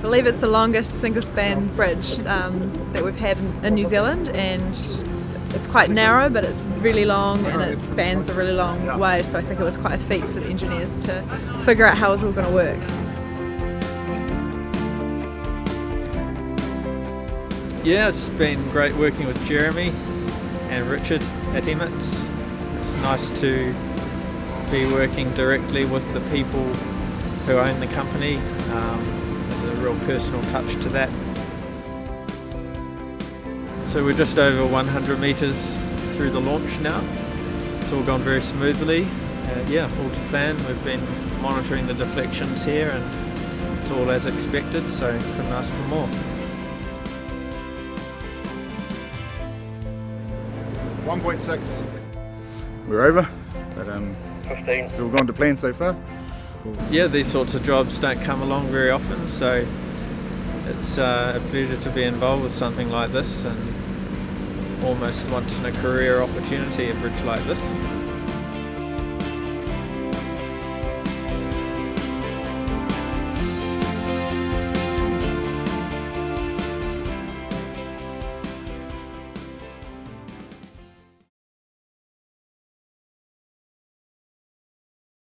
believe it's the longest single-span bridge that we've had in New Zealand, and it's quite narrow, but it's really long and it spans a really long way, so I think it was quite a feat for the engineers to figure out how it was all going to work. Yeah, it's been great working with Jeremy and Richard at Emmets. It's nice to be working directly with the people who own the company. There's a real personal touch to that. So we're just over 100 metres through the launch now. It's all gone very smoothly. All to plan. We've been monitoring the deflections here and it's all as expected, so couldn't ask for more. 1.6. We're over, but 15. It's all gone to plan so far. Yeah, these sorts of jobs don't come along very often, so it's a pleasure to be involved with something like this, and almost once in a career opportunity, a bridge like this.